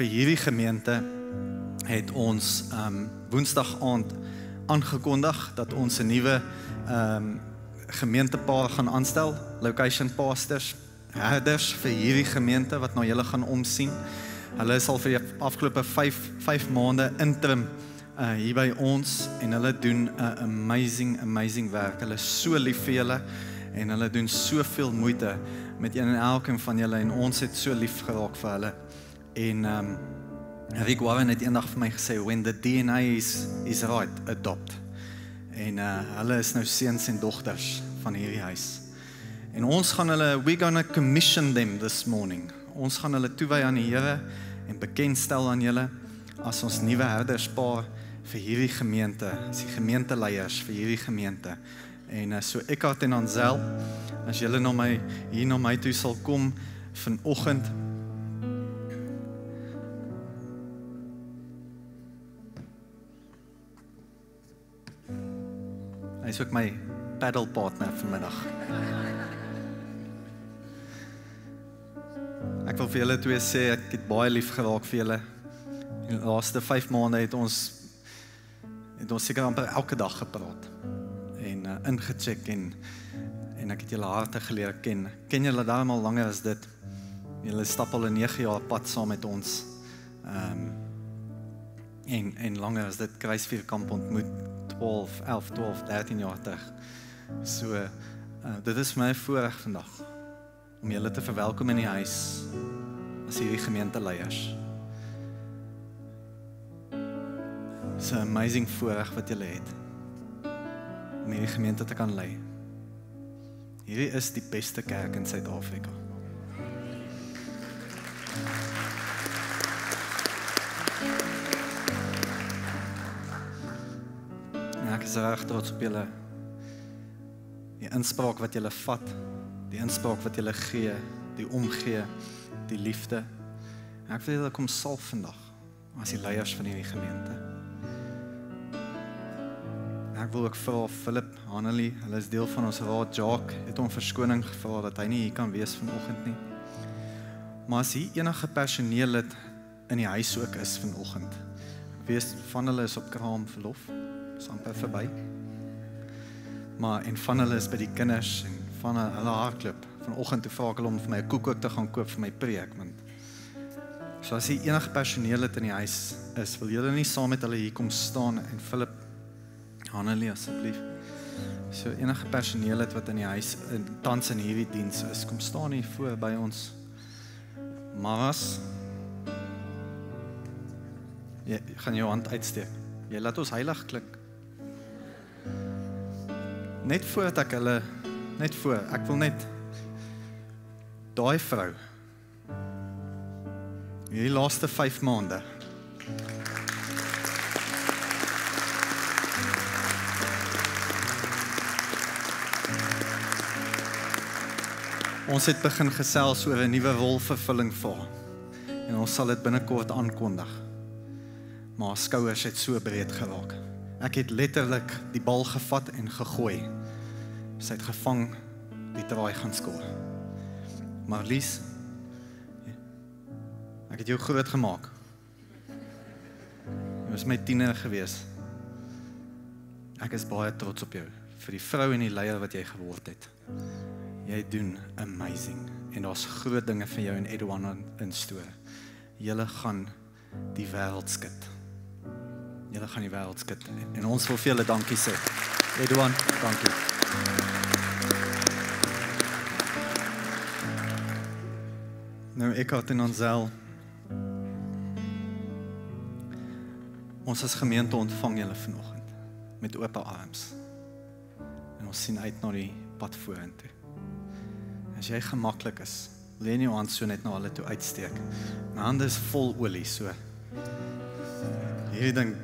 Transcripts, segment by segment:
vir hierdie gemeente het ons Woensdag aand aangekondig dat ons 'n nuwe gemeentepaar gaan aanstel, location pastors, herders vir hierdie gemeente wat na julle gaan omsien. Hulle is al vir die afgelope 5 maande interim hier by ons en hulle doen 'n amazing werk. Hulle is so lief vir julle en hulle doen soveel moeite met een en elkeen van julle en ons het so lief geraak vir hulle. En Rick Warren het eendag vir my gesê, when the DNA is right, adopt. En hulle is nou seuns en dogters van hierdie huis. En ons gaan hulle, we're gonna commission them this morning. Ons gaan hulle toewy aan die Here en bekendstel aan julle as ons nuwe herderspaar vir hierdie gemeente, as die gemeenteleiers vir hierdie gemeente. En so Eckhart en Ansel, as julle hier na my toe sal kom vanoggend, hy is ook my paddle partner vanmiddag. Ek wil vir julle twee sê, ek het baie lief geraak vir julle. In die laaste 5 maande het ons seker amper elke dag gepraat en ingecheck en ek het julle harte geleer ken. Ken julle daarom al langer as dit? Julle stap al 'n 9 jaar pad saam met ons. En langer as dit, Kruisvuurkamp ontmoet 11, 12, 13 jaar terug. So, dit is my voorreg vandag om julle te verwelkom in die huis as hierdie gemeenteleiers. Dit is 'n amazing voorreg wat julle het om hierdie gemeente te kan lei. Hierdie is die beste kerk in Suid-Afrika. Ek is reg trots op julle. Die inspraak wat julle vat, die inspraak wat julle gee, die omgee, die liefde. En ek wil julle kom salf vandag as die leiers van hierdie gemeente. Ek wil ook vra Philip, Hanelie, hulle is deel van ons raad. Jacques het om verskoning gevra dat hy nie hier kan wees vanoggend nie. Maar as hier enige personeellid in die huis ook is vanoggend, wees van hulle is op kraamverlof, is amper verby. Maar en van hulle is by die kinders en van hulle hardloop. Vanoggend toe vra ek hulle om vir my 'n koek ook te gaan koop vir my preek, want so as hier enige personeellid in die huis is, wil julle nie saam met hulle hier kom staan en Philip, Hanelie asseblief. So enige personeellid wat in die huis tans in hierdie diens is, kom staan hier voor by ons. Maras, jy gaan jou hand uitsteek. Jy laat ons heilig klink. Net voordat ek hulle, ek wil net daai vrou, hierdie laaste 5 maande, ons het begin gesels oor 'n nuwe rolvervulling vir haar. En ons sal dit binnekort aankondig. Maar haar skouers het so breed geraak. Ek het letterlik die bal gevat en gegooi. Sy het gevang, die draai gaan skoor. Marlies, ek het jou groot gemaak. Jy was my tiener gewees. Ek is baie trots op jou, vir die vrou en die leier wat jy geword het. Jy doen amazing. En daar's groot dinge vir jou en Edouan in store. Julle gaan die wêreld skud. Julle gaan die wêreld skud. En ons wil vir julle dankie sê. Edouan, dankie. Nou, Eckhart en Ansel. Ons as gemeente ontvang julle vanoggend met oop arms. En ons sien uit na die pad vorentoe. As jy gemaklik is, lê nie jou hand so net na hulle toe uitsteek. My hande is vol olie, so. Hierdie ding,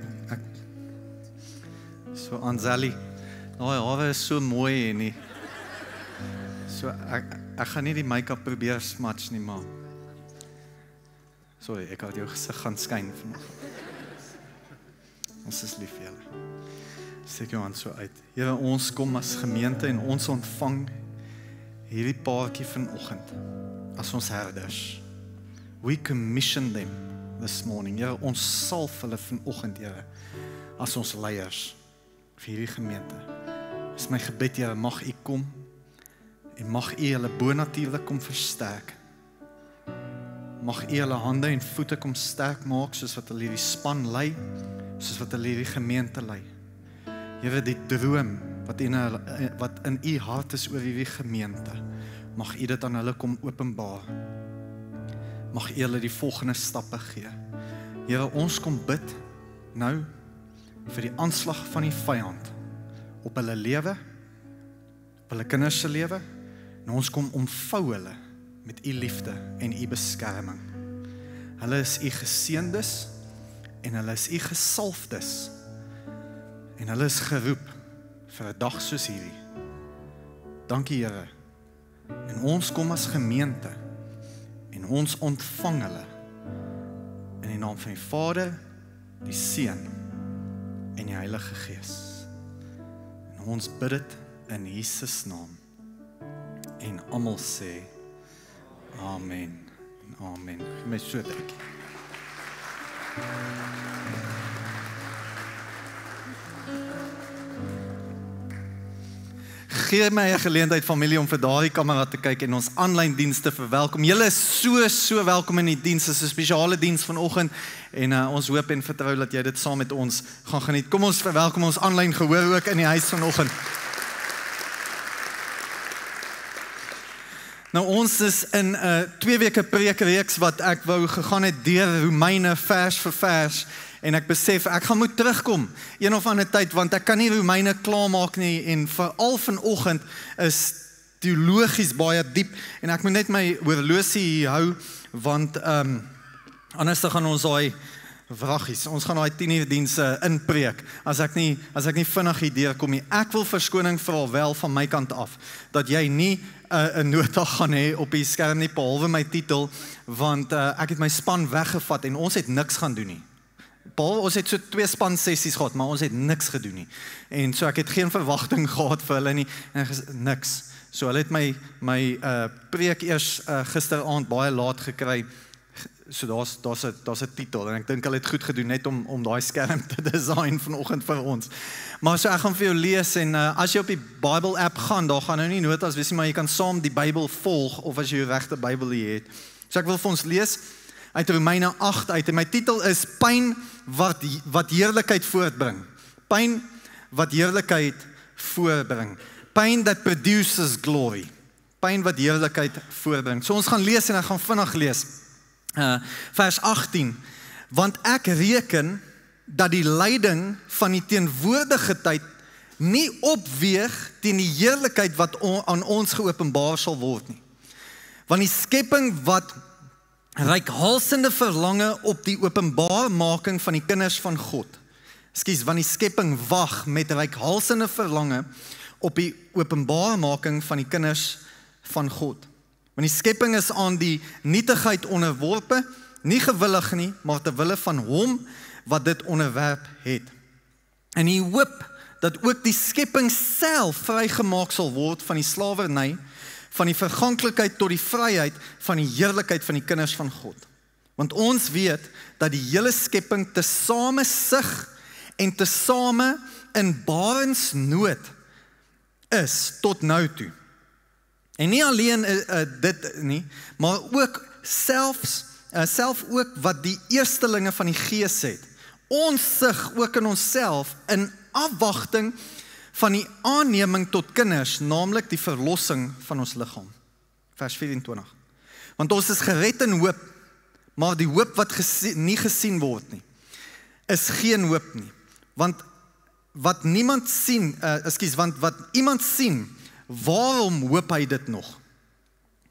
so Anselie, daai hare is so mooi en nie. So, ek gaan nie die make-up probeer smats nie, maar. Sorry, ek had jou gesig gaan skyn vanoggend. Ons is lief vir julle. Steek jou hand so uit. Here, ons kom as gemeente en ons ontvang hierdie paartjie vanoggend as ons herders. We commission them this morning. Here, ons salf hulle vanoggend, Here, as ons leiers vir hierdie gemeente. Dis my gebed, Here, mag U kom en mag U hulle bonatuurlik kom versterk. Mag U hulle hande en voete kom sterk maak, soos wat hulle hierdie span lei, soos wat hulle hierdie gemeente lei. Here, die droom wat in U hart is oor hierdie gemeente, mag U dit aan hulle kom openbaar. Mag U hulle die volgende stappe gee. Here, ons kom bid nou vir die aanslag van die vyand op hulle lewe, op hulle kinders se lewe, en ons kom omvou hulle met U liefde en U beskerming. Hulle is U geseëndes en hulle is U gesalfdes en hulle is geroep vir 'n dag soos hierdie. Dankie, Here. En ons kom as gemeente en ons ontvang hulle in die naam van die Vader, die Seun en die Heilige Gees. En ons bid dit in Jesus naam. En almal sê Amen. Amen. Geef my so 'n drukkie. Gee my 'n geleentheid, familie, om vir daardie kamera te kyk en ons aanlyn dienste verwelkom. Julle is so welkom in die diens. Dit is 'n spesiale diens vanoggend en ons hoop en vertrou dat jy dit saam met ons gaan geniet. Kom ons verwelkom ons aanlyn gehoor ook in die huis vanoggend. Nou, ons is in 'n 2 weke preekreeks wat ek wou gegaan het deur Romeine vers vir vers. En ek besef, ek gaan moet terugkom een of ander tyd, want ek kan nie Romeine klaarmaak nie, en veral vanoggend is teologies baie diep, en ek moet net my horlosie hier hou, want anders gaan ons daai vraggies, ons gaan daai 10 uur dienste inpreek, as ek nie vinnig hier deurkom nie. Ek wil verskoning vra wel van my kant af, dat jy nie 'n nota gaan hê op die skerm nie, behalwe my titel, want ek het my span weggevat en ons het niks gaan doen nie. Ons het so 2 span sessies gehad, maar ons het niks gedoen nie. En so ek het geen verwagting gehad vir hulle nie, en niks. So hulle het my preek eers gisteraand baie laat gekry. So daar's 'n titel, en ek dink hulle het goed gedoen net om daai skerm te design vanoggend vir ons. Maar so ek gaan vir jou lees, en as jy op die Bible app gaan, daar gaan nou nie notas wees nie, maar jy kan saam die Bybel volg, of as jy jou regte Bybel hier het. So ek wil vir ons lees uit Romeine 8 uit, en my titel is Pyn wat heerlikheid voortbring. Pyn wat heerlikheid voortbring. Pain that produces glory. Pyn wat heerlikheid voortbring. So ons gaan lees, en ek gaan vinnig lees. Vers 18. Want ek reken dat die lyding van die teenwoordige tyd nie opweeg teen die heerlikheid wat aan ons geopenbaar sal word nie. Want die skepping wat reikhalsende verlange op die openbaarmaking van die kinders van God. Want die skepping wag met reikhalsende verlange op die openbaarmaking van die kinders van God. Want die skepping is aan die nietigheid onderworpe, nie gewillig nie, maar ter wille van hom wat dit onderwerp het. En die hoop dat ook die skepping self vrygemaak sal word van die slawerny, van die verganklikheid tot die vryheid van die heerlikheid van die kinders van God. Want ons weet dat die hele skepping tesame sug en tesame in barensnood is tot nou toe. En nie alleen dit nie, maar ook self ook wat die eerstelinge van die Gees het. Ons sug ook in onsself in afwagting van die aanneming tot kinders, naamlik die verlossing van ons liggaam. Vers 24. Want ons is gered in hoop, maar die hoop wat nie gesien word nie, is geen hoop nie. Want wat iemand sien, waarom hoop hy dit nog?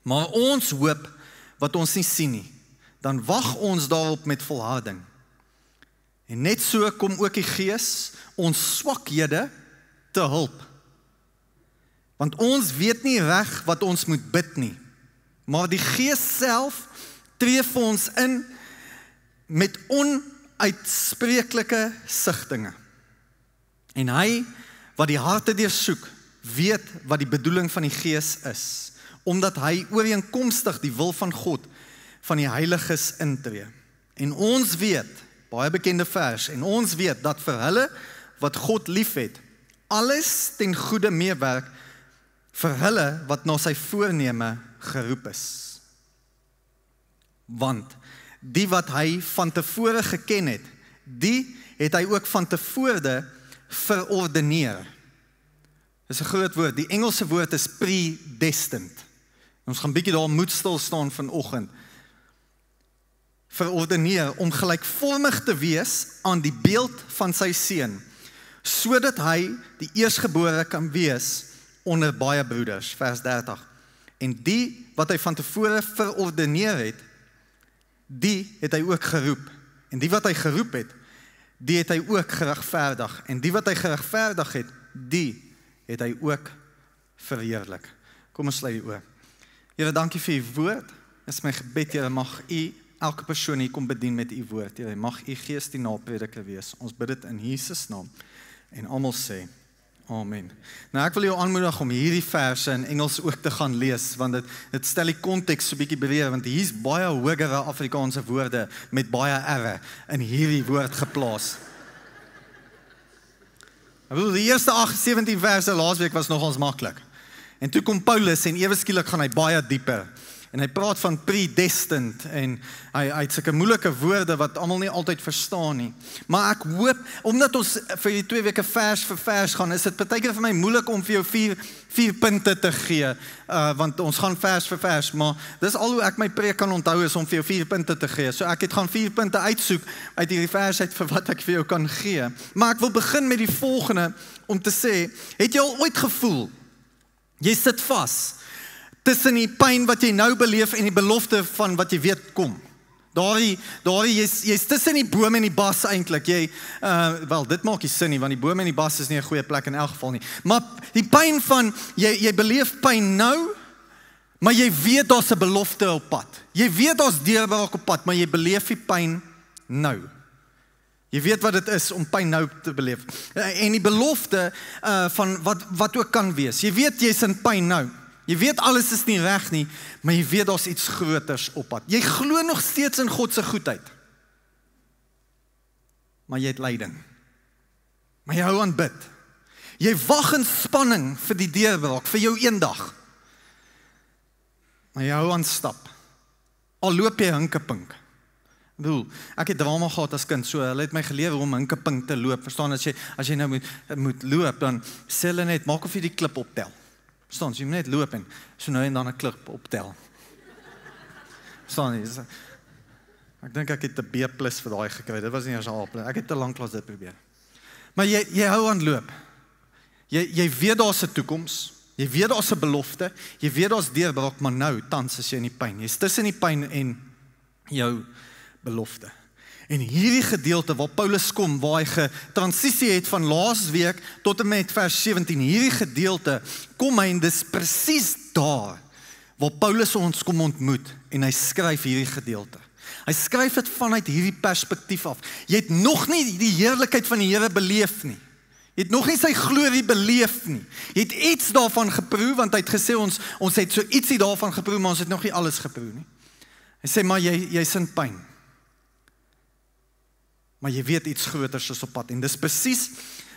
Maar ons hoop wat ons nie sien nie, dan wag ons daarop met volharding. En net so kom ook die Gees ons swakhede te hulp. Want ons weet nie reg wat ons moet bid nie, maar die Gees self tree vir ons in met onuitspreeklike sigtinge. En hy wat die harte deursoek, weet wat die bedoeling van die Gees is, omdat hy ooreenkomstig die wil van God van die heiliges intree. En ons weet, baie bekende vers, en ons weet dat vir hulle wat God liefhet, alles ten goeie meewerk vir hulle wat na sy voorneme geroep is. Want die wat hy van tevore geken het, die het hy ook van tevore verordeneer. Dis 'n groot woord, die Engelse woord is predestined. Ons gaan bietjie daar moet stil staan vanoggend. Verordeneer om gelykvormig te wees aan die beeld van sy seun, sodat hy die eersgebore kan wees onder baie broeders, vers 30. En die wat hy van tevore verordeneer het, die het hy ook geroep. En die wat hy geroep het, die het hy ook geregverdig. En die wat hy geregverdig het, die het hy ook verheerlik. Kom ons sluit die oë. Here, dankie vir u woord. Dis my gebed, Here, mag u elke persoon hier kom bedien met u woord. Here, mag u gees die naprediker wees. Ons bid dit in Jesus naam. En almal sê, amen. Nou ek wil jou aanmoedig om hierdie verse in Engels ook te gaan lees, want dit stel die konteks so bietjie breër, want hier's baie hogere Afrikaanse woorde met baie erre in hierdie woord geplaas. Ek bedoel, die eerste 17 verse laasweek was nogals maklik. En toe kom Paulus en ewe skielik gaan hy baie dieper. En hy praat van predestined en hy het sulke moeilike woorde wat almal nie altyd verstaan nie. Maar ek hoop, omdat ons vir die 2 weke vers vir vers gaan, is dit partykeer vir my moeilik om vir jou 4 punte te gee, want ons gaan vers vir vers, maar dis al hoe ek my preek kan onthou is om vir jou 4 punte te gee. So ek het gaan 4 punte uitsoek uit hierdie vers uit vir wat ek vir jou kan gee. Maar ek wil begin met die volgende om te sê, het jy al ooit gevoel, jy sit vas tussen die pyn wat jy nou beleef en die belofte van wat jy weet kom. Jy's tussen die boom en die bas eintlik. Wel, dit maak nie sin nie, want die boom en die bas is nie 'n goeie plek in elk geval nie. Maar die pyn van, jy beleef pyn nou, maar jy weet daar's 'n belofte op pad. Jy weet daar's deurbraak op pad, maar jy beleef die pyn nou. Jy weet wat dit is om pyn nou te beleef. En die belofte van wat ook kan wees. Jy weet jy's in pyn nou. Jy weet alles is nie reg nie, maar jy weet daar's iets groters op pad. Jy glo nog steeds in God se goedheid. Maar jy het lyding. Maar jy hou aan bid. Jy wag in spanning vir die deurbraak, vir jou eendag. Maar jy hou aan stap. Al loop jy hinkepink. Ek het drama gehad as kind, so hulle het my geleer om hinkepink te loop. Verstaan, as jy nou moet loop, dan sê hulle net, maak of jy die klip optel. Verstaan, so jy moet net loop en so nou en dan 'n klip optel. Verstaan, ek dink ek het 'n B+ vir daai gekry, dit was nie eers 'n A+, ek het te lank lank dit probeer. Maar jy hou aan loop. Jy weet daar's 'n toekoms, jy weet daar's 'n belofte, jy weet daar's deurbraak, maar nou, tans is jy in die pyn. Jy's tussen die pyn en jou belofte. En hierdie gedeelte waar Paulus kom, waar hy getransisie het van laasweek tot en met vers 17, hierdie gedeelte kom hy en dis presies daar waar Paulus ons kom ontmoet en hy skryf hierdie gedeelte. Hy skryf dit vanuit hierdie perspektief af. Jy het nog nie die heerlikheid van die Here beleef nie. Jy het nog nie sy glorie beleef nie. Jy het iets daarvan geproe, want hy het gesê ons het so ietsie daarvan geproe, maar ons het nog nie alles geproe nie. Hy sê, maar jy's in pyn. Maar jy weet iets groters is op pad. En dis presies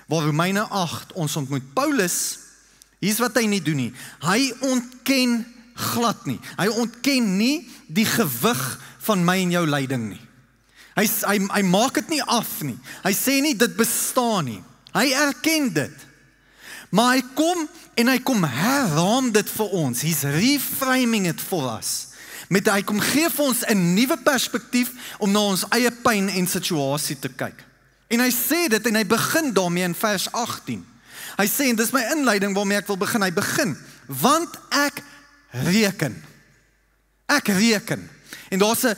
waar Romeine 8 ons ontmoet. Paulus, hier's wat hy nie doen nie. Hy ontken glad nie. Hy ontken nie die gewig van my en jou lyding nie. Hy maak dit nie af nie. Hy sê nie dit bestaan nie. Hy erken dit. Maar hy kom en hy kom herraam dit vir ons. He's reframing it for us. Hy kom gee vir ons 'n nuwe perspektief om na ons eie pyn en situasie te kyk. En hy sê dit en hy begin daarmee in vers 18. Hy sê, en dis my inleiding waarmee ek wil begin, hy begin, want ek reken. Ek reken. En daar's 'n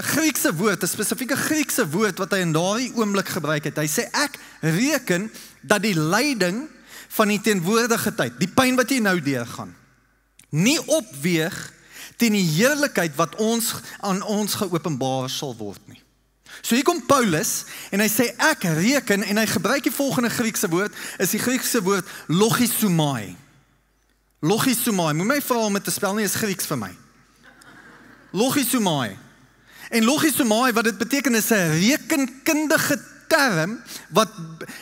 Griekse woord, 'n spesifieke Griekse woord wat hy in daardie oomblik gebruik het. Hy sê, ek reken dat die lyding van die teenwoordige tyd, die pyn wat jy nou deurgaan, nie opweeg teen die heerlikheid wat aan ons geopenbaar sal word nie. So hier kom Paulus en hy sê ek reken en hy gebruik die volgende Griekse woord, is die Griekse woord logisomai. Logisomai, moet my vra om dit te spel nie, is Grieks vir my. Logisomai. En logosomai, wat dit beteken, is 'n rekenkundige term, wat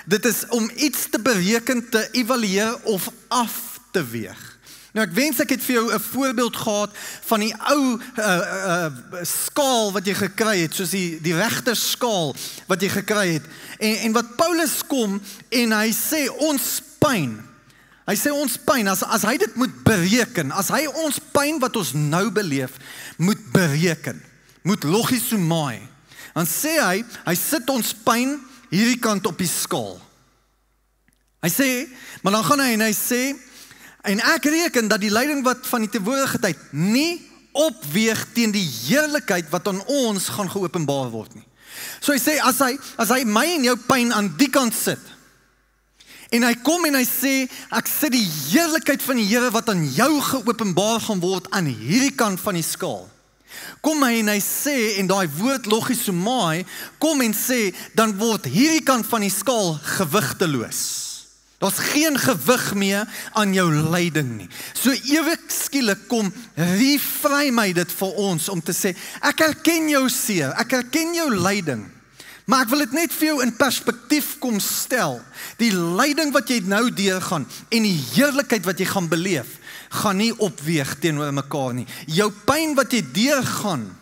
dit is om iets te bereken, te evalueer of af te weeg. Nou ek wens ek het vir jou 'n voorbeeld gehad van die ou skaal wat jy gekry het, soos die regter skaal wat jy gekry het. En wat Paulus kom en hy sê ons pyn. Hy sê ons pyn, as hy dit moet bereken, as hy ons pyn wat ons nou beleef, moet bereken, moet logosomai, dan sê hy sit ons pyn hierdie kant op die skaal. Hy sê, maar dan gaan hy en hy sê, en ek reken dat die lyding wat van die teenwoordige tyd nie opweeg teen die heerlikheid wat aan ons gaan geopenbaar word nie. So hy sê, as hy my en jou pyn aan die kant sit, en hy kom en hy sê, ek sit die heerlikheid van die Here wat aan jou geopenbaar gaan word aan hierdie kant van die skaal. Kom hy en hy sê, en daai woord logosomai, kom en sê, dan word hierdie kant van die skaal gewigteloos. Daar's geen gewig meer aan jou lyding nie. So ewig skielik kom refrei my dit vir ons om te sê, ek erken jou seer, ek erken jou lyding, maar ek wil dit net vir jou in perspektief kom stel. Die lyding wat jy nou deurgaan en die heerlikheid wat jy gaan beleef, gaan nie opweeg teenoor mekaar nie. Jou pyn wat jy deurgaan,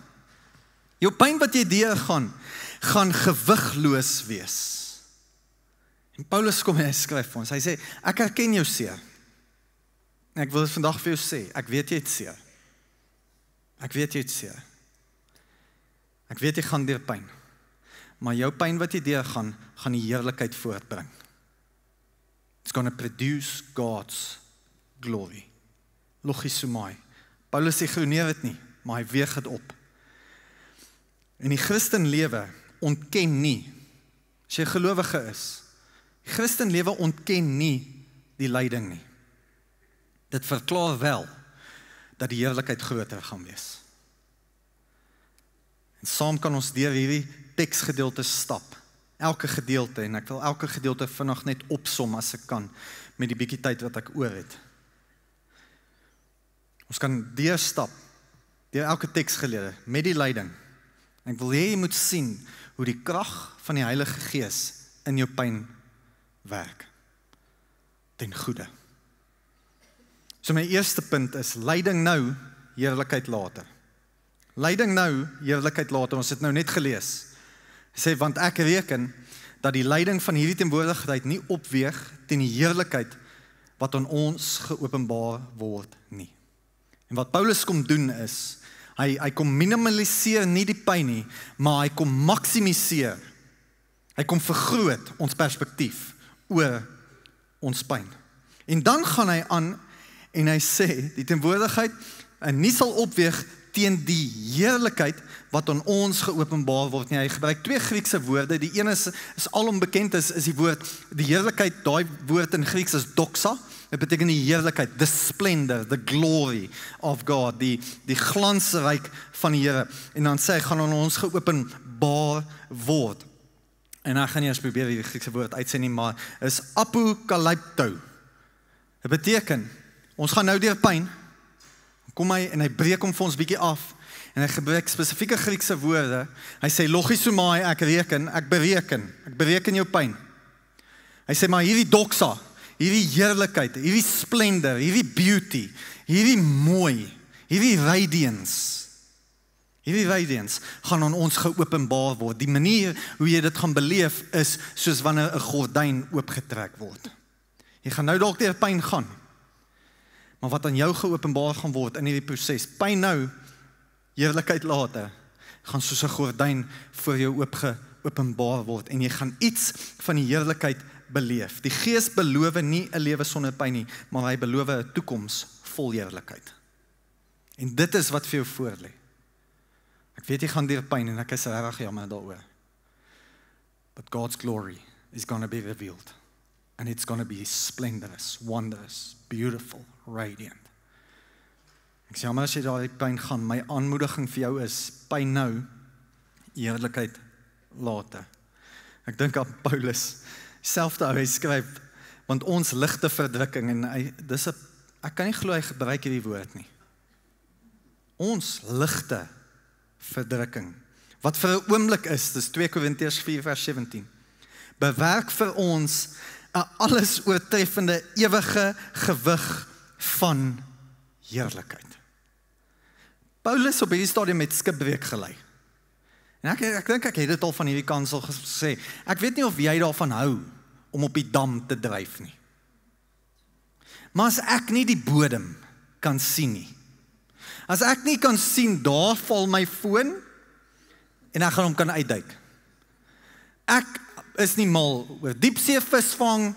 gaan gewigloos wees. En Paulus kom en hy skryf vir ons, hy sê, ek erken jou seer. En ek wil dit vandag vir jou sê, ek weet jy het seer. Ek weet jy het seer. Ek weet jy gaan deur pyn. Maar jou pyn wat jy deurgaan, gaan die heerlikheid voortbring. It's gonna produce God's glory. Logosomai. Paulus ignoreer dit nie, maar hy weeg dit op. En die Christenlewe ontken nie, as jy gelowige is, die Christenlewe ontken nie die lyding nie. Dit verklaar wel dat die heerlikheid groter gaan wees. En saam kan ons deur hierdie teksgedeelte stap. Elke gedeelte, en ek wil elke gedeelte vinnig net opsom as ek kan, met die bietjie tyd wat ek oor het. Ons kan deurstap, deur elke teksgelede, met die lyding. En ek wil hê jy moet sien hoe die krag van die Heilige Gees in jou pyn werk. Ten goeie. So my eerste punt is, lyding nou, heerlikheid later. Lyding nou, heerlikheid later, ons het nou net gelees. Hy sê, want ek reken dat die lyding van hierdie teenwoordigheid nie opweeg teen die heerlikheid wat aan ons geopenbaar word nie. En wat Paulus kom doen is, hy kom minimaliseer nie die pyn nie, maar hy kom maksimiseer. Hy kom vergroot ons perspektief oor ons pyn. En dan gaan hy aan en hy sê, die teenwoordigheid nie sal opweeg teen die heerlikheid wat aan ons geopenbaar word nie. Hy gebruik twee Griekse woorde. Die een is alom bekend is die woord, die heerlikheid, daai woord in Grieks is doxa. Dit beteken die heerlikheid, the splendor, the glory of God, die glansryk van die Here. En dan sê hy, gaan aan ons geopenbaar word. En dan gaan jy eens probeer die Griekse woord uitsê nie, maar is apokalypto. Dit beteken, ons gaan nou deur pyn, kom hy en hy breek hom vir ons bietjie af, en hy gebruik spesifieke Griekse woorde. Hy sê, logosomai, ek bereken jou pyn. Hy sê, maar hierdie doxa, hierdie heerlikheid, hierdie splendor, hierdie beauty, hierdie mooi, hierdie radiance gaan aan ons geopenbaar word. Die manier hoe jy dit gaan beleef is soos wanneer 'n gordyn oopgetrek word. Jy gaan nou dalk deur pyn gaan, maar wat aan jou geopenbaar gaan word in hierdie proses, pyn nou, heerlikheid later, gaan soos 'n gordyn voor jou openbaar word, en jy gaan iets van die heerlikheid beleef. Die Gees beloof nie 'n lewe sonder pyn nie, maar hy beloof 'n toekoms vol heerlikheid. En dit is wat vir jou voorlê. Ek weet jy gaan deur pyn en ek is regtig jammer daaroor. But God's glory is going to be revealed. And it's going to be splendorous, wondrous, beautiful, radiant. Ek sê jammer as jy daai pyn gaan, my aanmoediging vir jou is, pyn nou, heerlikheid later. Ek dink aan Paulus, selfde hy skryf, want ons ligte verdrukking, en ek kan nie glo hy gebruik hierdie woord nie. Ons ligte verdrukking wat vir 'n oomblik is, dis 2 Korintiërs 4 vers 17, bewerk vir ons 'n alles oortreffende ewige gewig van heerlikheid. Paulus op hierdie stadium met skipbreek gelei. En ek dink ek het dit al van hierdie kansel gesê. Ek weet nie of jy daarvan hou om op die dam te dryf nie. Maar as ek nie die bodem kan sien nie, as ek nie kan sien, daar val my foon, en ek gaan hom kan uitduik. Ek is nie mal oor diepsee visvang,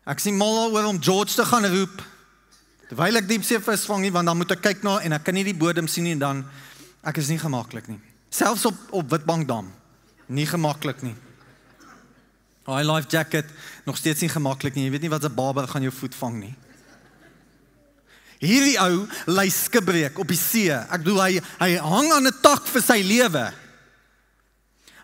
ek is nie mal oor om George te gaan roep, terwyl ek diepsee visvang nie, want dan moet ek kyk na, en ek kan nie die bodem sien nie, en dan, ek is nie gemaklik nie. Selfs op Witbankdam, nie gemaklik nie. High life jacket, nog steeds nie gemaklik nie, jy weet nie wat 'n baba gaan jou voet vang nie. Hierdie ou lei skipbreek op die see. Ek bedoel, hy hang aan 'n tak vir sy lewe.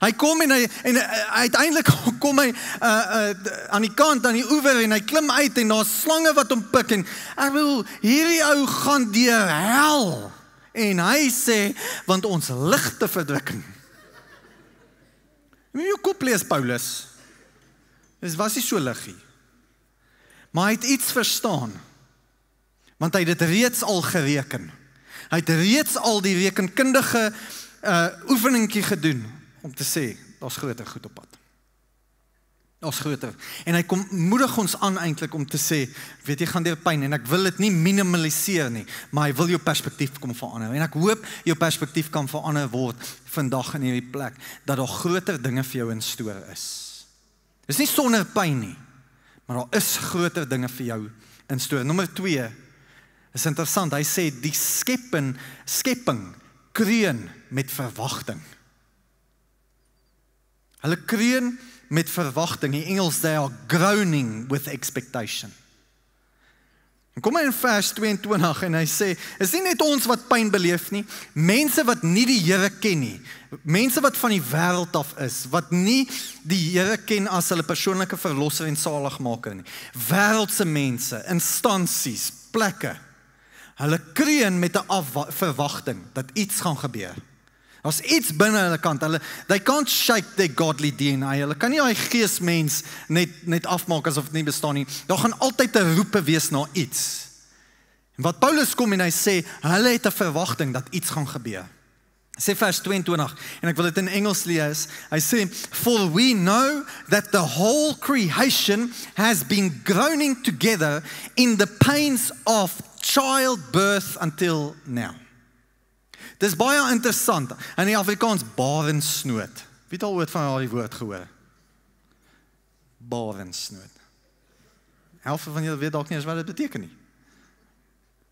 Hy kom en uiteindelik kom hy aan die kant, aan die oewer, en hy klim uit, en daar's slange wat hom pik, en ek bedoel, hierdie ou gaan deur hel, en hy sê, want ons ligte verdrukking. Jy moet jou kop lees, Paulus. Dit was nie so liggie. Maar hy het iets verstaan, want hy het dit reeds al gereken. Hy het reeds al die rekenkundige oefeningkie gedoen, om te sê, daar's groter goed op pad. Daar's groter. En hy kom moedig ons aan eintlik om te sê, weet jy, gaan deur pyn, en ek wil dit nie minimaliseer nie, maar hy wil jou perspektief kom verander. En ek hoop jou perspektief kan verander word vandag in hierdie plek, dat daar groter dinge vir jou in store is. Dis nie sonder pyn nie, maar daar is groter dinge vir jou in store. Nommer 2, is interessant, hy sê, die skepping kreun met verwagting. Hulle kreun met verwagting, in Engels, they are groaning with expectation. En kom hy in vers 22 en hy sê, is nie net ons wat pyn beleef nie, mense wat nie die Here ken nie, mense wat van die wêreld af is, wat nie die Here ken as hulle persoonlike verlosser en saligmaker nie, wêreldse mense, instansies, plekke, hulle kreun met 'n verwagting dat iets gaan gebeur. Daar's iets binne hulle kant, they can't shake their godly DNA, hulle kan nie daai geesmens net afmaak asof dit nie bestaan nie, daar gaan altyd 'n roepe wees na iets. En wat Paulus kom en hy sê, hulle het 'n verwagting dat iets gaan gebeur. Hy sê vers 22, en ek wil dit in Engels lees, hy sê, for we know that the whole creation has been groaning together in the pains of childbirth until now. Dis baie interessant, in die Afrikaans barensnood. Wie het al ooit van die woord gehoor? Barensnood. Helfte van julle weet dalk nie eens wat dit beteken nie.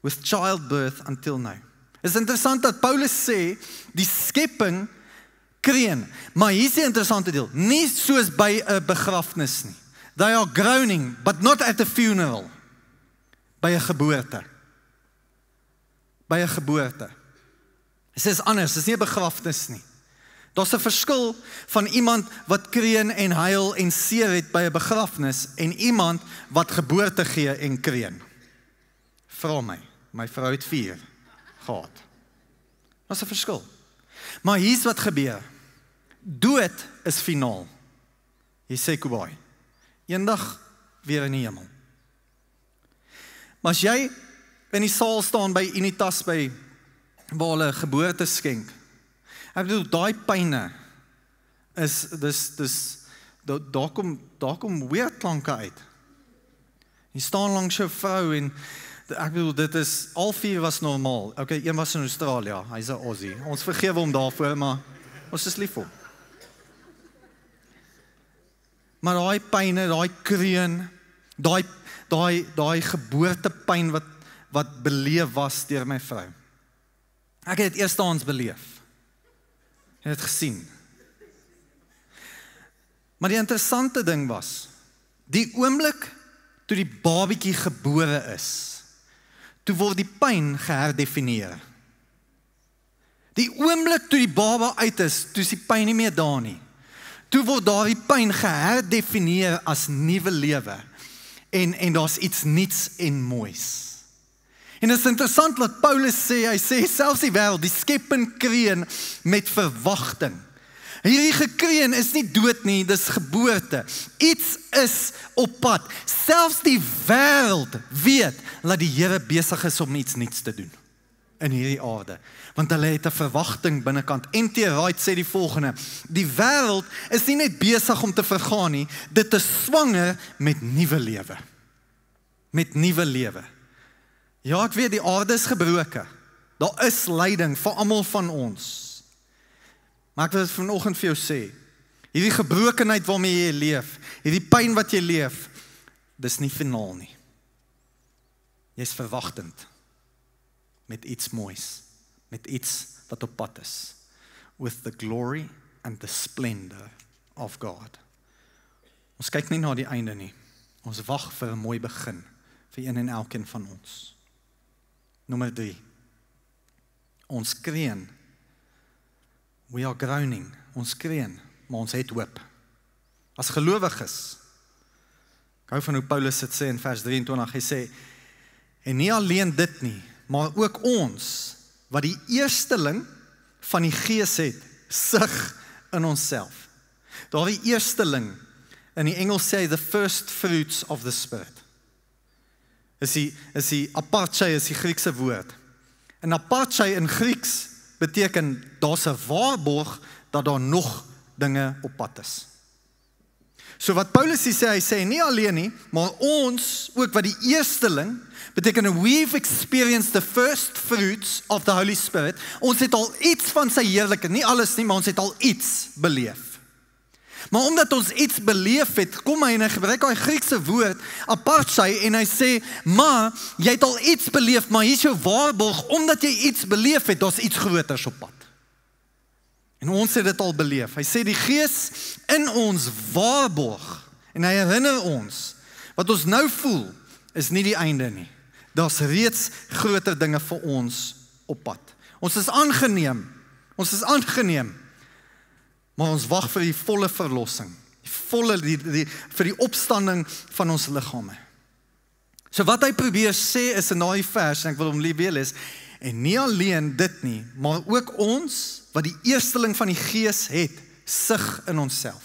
With childbirth until now. Is interessant dat Paulus sê, die skepping kreun, maar hier is die interessante deel, nie soos by 'n begrafnis nie. They are groaning, but not at a funeral. By 'n geboorte. By 'n geboorte. Dit is anders, dit is nie 'n begrafnis nie. Daar's 'n verskil van iemand wat kreun en huil en seer het by 'n begrafnis en iemand wat geboorte gee en kreun. Vra my vrou het 4 gehad. Daar's 'n verskil. Maar hier's wat gebeur. Dood is finaal. Jy sê goodbye. Eendag weer in die hemel. Maar as jy in die saal staan by Unitas by waar hulle geboorte skenk. Ek bedoel, daai pyne daar kom weer klanke uit. Jy staan langs jou vrou en ek bedoel, dit is, al 4 was normaal. Okay, een was in Australië, hy's 'n Aussie. Ons vergewe hom daarvoor, maar ons is lief vir hom. Maar daai pyne, daai kreun, daai geboortepyn wat beleef was deur my vrou. Ek het dit eerstehands beleef. Ek het dit gesien. Maar die interessante ding was, die oomblik toe die babietjie gebore is, toe word die pyn geherdefinieer. Die oomblik toe die baba uit is, toe is die pyn nie meer daar nie. Toe word daardie pyn geherdefinieer as nuwe lewe. En daar's iets niets en moois. En dit is interessant wat Paulus sê, hy sê selfs die wêreld, die skepping kreun met verwagting. Hierdie gekreun is nie dood nie, dis geboorte. Iets is op pad. Selfs die wêreld weet dat die Here besig is om iets nuuts te doen in hierdie aarde. Want hulle het 'n verwagting binnekant. N.T. Wright sê die volgende: die wêreld is nie net besig om te vergaan nie, dit is swanger met nuwe lewe. Met nuwe lewe. Ja, ek weet die aarde is gebroken. Daar is lyding vir almal van ons. Maar ek wil dit vanoggend vir jou sê, hierdie gebrokenheid waarmee jy leef, hierdie pyn wat jy leef, dis nie finaal nie. Jy's verwagtend met iets moois, met iets wat op pad is, with the glory and the splendor of God. Ons kyk nie na die einde nie, ons wag vir 'n mooi begin, vir een en elkeen van ons. Nommer 3, ons kreun. We are groaning, ons kreun, maar ons het hoop. As gelowiges, ek hou van hoe Paulus dit sê in vers 23, hy sê, en nie alleen dit nie, maar ook ons, wat die eersteling van die Gees het, sug in onsself. Daar die eersteling, in die Engels sê, the first fruits of the Spirit. Is die apartheid, is die Griekse woord. En apartheid in Grieks beteken, daar's 'n waarborg dat daar nog dinge op pad is. So wat Paulus hier sê, hy sê nie alleen nie, maar ons, ook wat die eersteling, beteken we've experienced the first fruits of the Holy Spirit. Ons het al iets van sy heerlikheid, nie alles nie, maar ons het al iets beleef. Maar omdat ons iets beleef het, kom hy en hy gebruik hy Griekse woord, apartheid, en hy sê, maar jy het al iets beleef, maar hier is jou waarborg, omdat jy iets beleef het, daar's iets groters op pad. En ons het dit al beleef. Hy sê die Gees in ons waarborg, en hy herinner ons, wat ons nou voel, is nie die einde nie. Daar's reeds groter dinge vir ons op pad. Ons is aangeneem, maar ons wag vir die volle verlossing, vir die opstanding van ons liggame. So wat hy probeer sê is in daai vers, en ek wil hom weer lees, en nie alleen dit nie, maar ook ons, wat die eersteling van die Gees het, sug in onsself.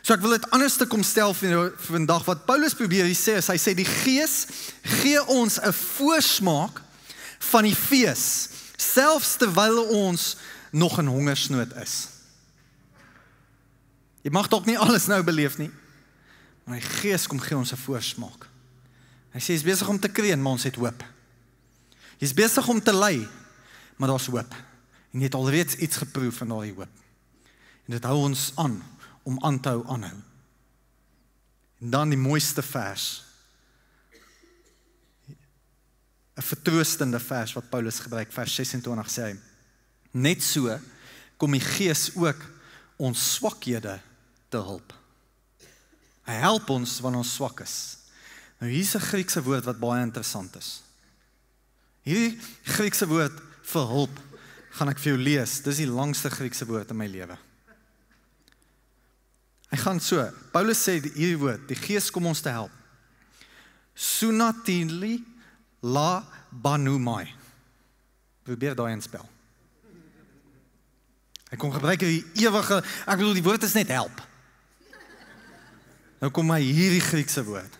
So ek wil dit anders te kom stel vir vandag, wat Paulus probeer sê, is hy sê die Gees gee ons 'n voorsmaak van die fees, selfs terwyl ons nog in hongersnood is. Jy mag dalk nie alles nou beleef nie, maar die Gees kom gee ons 'n voorsmaak. Hy sê, hy is besig om te kreun, maar ons het hoop. Hy is besig om te ly, maar daar's hoop. En jy het alreeds iets geproef van daai hoop. En dit hou ons aan, om aan te hou aanhou. En dan die mooiste vers, 'n vertroostende vers wat Paulus gebruik, vers 26 sê hy, net so kom die Gees ook ons swakhede te hulp. Hy help ons wanneer ons swak is. Nou hier is 'n Griekse woord wat baie interessant is. Hierdie Griekse woord vir hulp, gaan ek vir jou lees, dis die langste Griekse woord in my lewe. Hy gaan so, Paulus sê hierdie woord, die Gees kom ons te help. Sunatili la banumai. Probeer daai inspel. Hy kom gebruik die ewige, ek bedoel die woord is net help. Nou kom hy hierdie Griekse woord.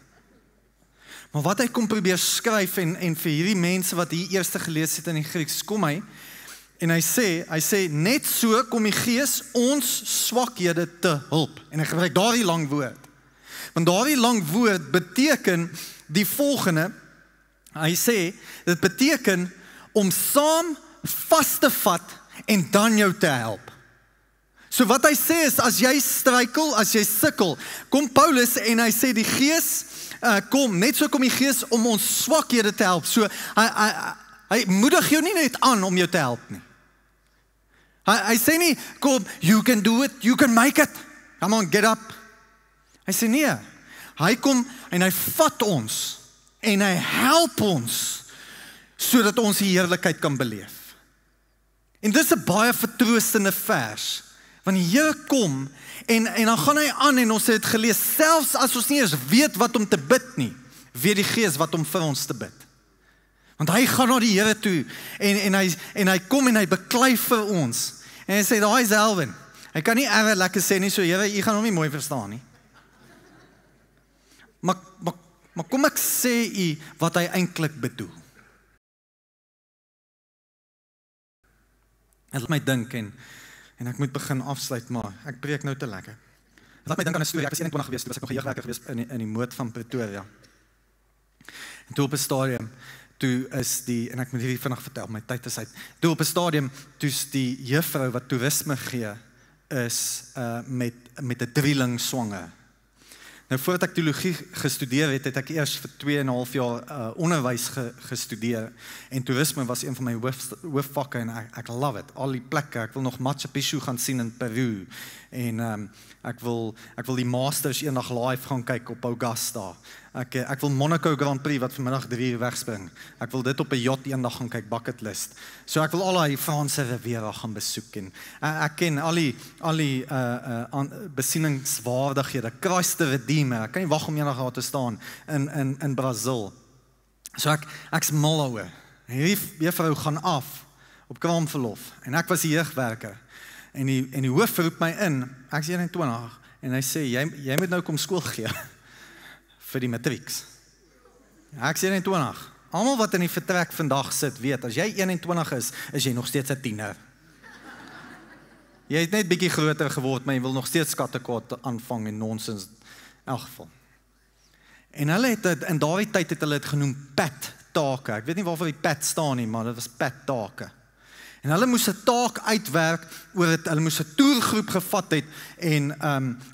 Maar wat hy kom probeer skryf en vir hierdie mense wat hier eerste gelees het in die Grieks, kom hy en hy sê net so kom die Gees ons swakhede te hulp. En hy gebruik daardie lang woord. Want daardie lang woord beteken die volgende. Hy sê dit beteken om saam vas te vat en dan jou te help. So wat hy sê is, as jy struikel, as jy sukkel, kom Paulus en hy sê die Gees kom, net so kom die Gees om ons swakhede te help. So hy moedig jou nie net aan om jou te help nie. Hy sê nie, kom, you can do it, you can make it, come on, get up. Hy sê nee, hy kom en hy vat ons en hy help ons sodat ons die heerlikheid kan beleef. En dis 'n baie vertroostende vers, want die Here kom en dan gaan hy aan en ons het dit gelees, selfs as ons nie eens weet wat om te bid nie, weet die Gees wat om vir ons te bid. Want hy gaan na die Here toe en hy kom en hy beklei vir ons. En hy sê, daai is Elwin. Hy kan nie erg lekker sê nie, so Here, jy gaan hom nie mooi verstaan nie. Maar kom ek sê u wat hy eintlik bedoel. Het laat my dink en ek moet begin afsluit, maar ek preek nou te lekker. Het laat my dink aan 'n storie, ek was 21 gewees, toe was ek nog 'n jeugwerker gewees in die moord van Pretoria. En toe op 'n stadium, toe is en ek moet hierdie vinnig vertel, my tyd is uit. Toe op 'n stadium, toe's die juffrou wat toerisme gee, is met 'n drieling swanger. Nou voordat ek teologie gestudeer het ek eers vir 2,5 jaar onderwys gestudeer en toerisme was een van my hoofvakke en ek love it, al die plekke, ek wil nog Machu Picchu gaan sien in Peru en ek wil die Masters eendag live gaan kyk op Augusta. Ek wil Monaco Grand Prix wat vanmiddag 3 uur wegspring. Ek wil dit op 'n yacht eendag gaan kyk, bucket list. So ek wil al die Franse Riviera gaan besoek en ek ken al die besieningswaardighede, Christ the Redeemer. Ek kan nie wag om eendag daar te staan in Brazil. So ek's mal daaroor. Hierdie juffrou gaan af op kraamverlof en ek was die jeugwerker. En die hoof roep my in. Ek's 21 en hy sê jy moet nou kom skool gee vir die matrieks. Ek sê 21. Almal wat in die vertrek vandag sit, weet, as jy 21 is jy nog steeds 'n tiener. Jy het net bietjie groter geword, maar jy wil nog steeds skattekaart aanvang en nonsens in elk geval. En hulle het in daardie tyd het hulle dit genoem PAT-take. Ek weet nie waarvoor die PAT staan nie, maar dit was PAT-take. En hulle moes 'n taak uitwerk oor dit, hulle moes 'n toergroep gevat het en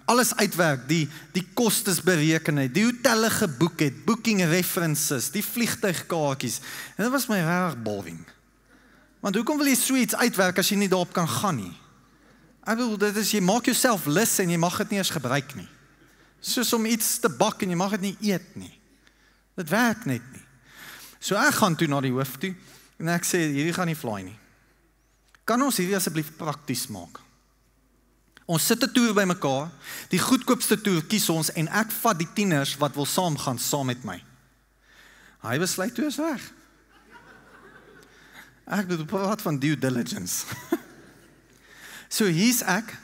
alles uitwerk, die kostes bereken het, die hotelle geboek het, booking references, die vliegtuigkaartjies. En dit was my regtig boring. Want hoekom wil jy so iets uitwerk as jy nie daarop kan gaan nie? Ek bedoel, dit is, jy maak jouself lus en jy mag dit nie eens gebruik nie. Soos om iets te bak en jy mag dit nie eet nie. Dit werk net nie. So ek gaan toe na die hoof toe en ek sê, hierdie gaan nie fly nie. Kan ons hierdie asseblief prakties maak? Ons sit 'n toer by mekaar, die goedkoopste toer kies ons en ek vat die tieners wat wil saamgaan saam met my. Hy besluit toe is weg. Ek bedoel, praat van due diligence. So hier's ek,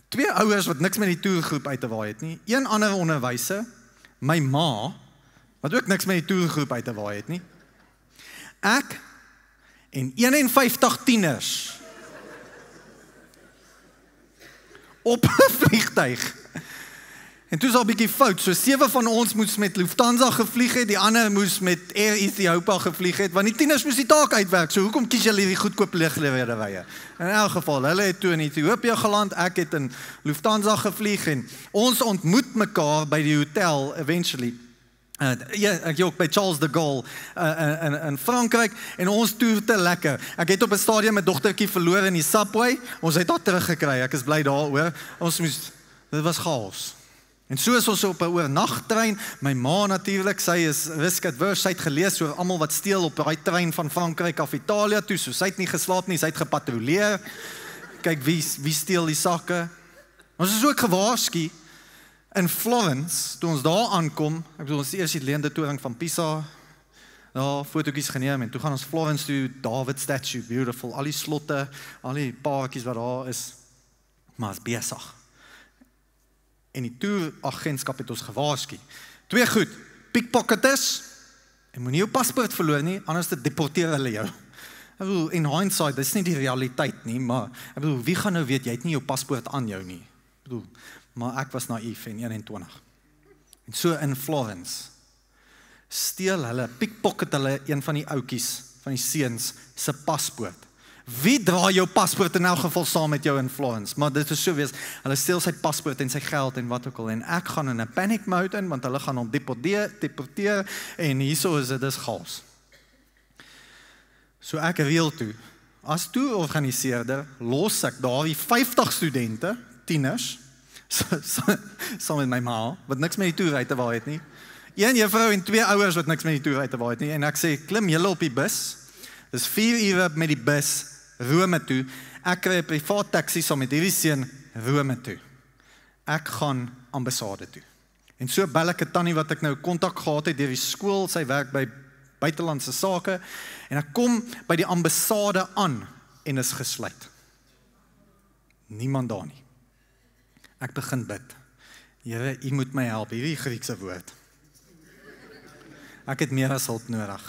2 ouers wat niks met die toergroep uit te waai het nie, 1 ander onderwyser, my ma, wat ook niks met die toergroep uit te waai het nie, ek en 51 tieners op 'n vliegtuig. En toe is al 'n bietjie fout, so 7 van ons moes met Lufthansa gevlieg het, die ander moes met Air Ethiopia gevlieg het, want die tieners moes die taak uitwerk, so hoekom kies julle hierdie goedkoop leeglewerrye? In elk geval, hulle het toe in Ethiopië geland, ek het in Lufthansa gevlieg en ons ontmoet mekaar by die hotel eventually. Ek ook by Charles de Gaulle in Frankryk en ons toer te lekker. Ek het op 'n stadium 'n dogtertjie verloor in die subway. Ons het haar teruggekry. Ek is bly daaroor. Dit was chaos. En so is ons op 'n oornagtrein. My ma natuurlik, sy is risk adverse, sy het gelees oor almal wat steel op daai trein van Frankryk af Italië toe. So sy het nie geslaap nie, sy het gepatrolleer. Kyk wie steel die sakke. Ons is ook gewaarsku. In Florence, toe ons daar aankom, ek bedoel, ons eers die leende toring van Pisa, daar fotootjies geneem, en toe gaan ons Florence toe, David statue, beautiful, al die slotte, al die paartjies wat daar is, maar is besig. En die toeragentskap het ons gewaarsku. 2 goed, pickpocketers, en moenie jou paspoort verloor nie, anders deporteer hulle jou. Ek bedoel, in hindsight, dit is nie die realiteit nie, maar ek bedoel, wie gaan nou weet, jy het nie jou paspoort aan jou nie. Ek bedoel, maar ek was naïef en 21. En so in Florence, steel hulle, pickpocket hulle een van die ouetjies, van die seuns, se paspoort. Wie dra jou paspoort in elk geval saam met jou in Florence? Maar dit is so wees, hulle steel sy paspoort en sy geld en wat ook al, en ek gaan in 'n panic mode in, want hulle gaan hom deporteer, en hierso is dit is chaos. So ek reël toe, as toerorganiseerder, los ek daar die 50 studente, tieners, saam met my ma, wat niks met die toer uit te waai het nie. 1 juffrou en 2 ouers wat niks met die toer uit te waai het nie. En ek sê, klim julle op die bus. Dis 4 ure met die bus, Rome toe. Ek kry 'n privaat taxi saam met hierdie seun, Rome toe. Ek gaan ambassade toe. En so bel ek 'n tannie wat ek nou kontak gehad het deur die skool, sy werk by buitelandse sake, en ek kom by die ambassade aan, en is gesluit. Niemand daar nie. Ek begin bid. Here, U moet my help, hierdie Griekse woord. Ek het meer as hulp nodig.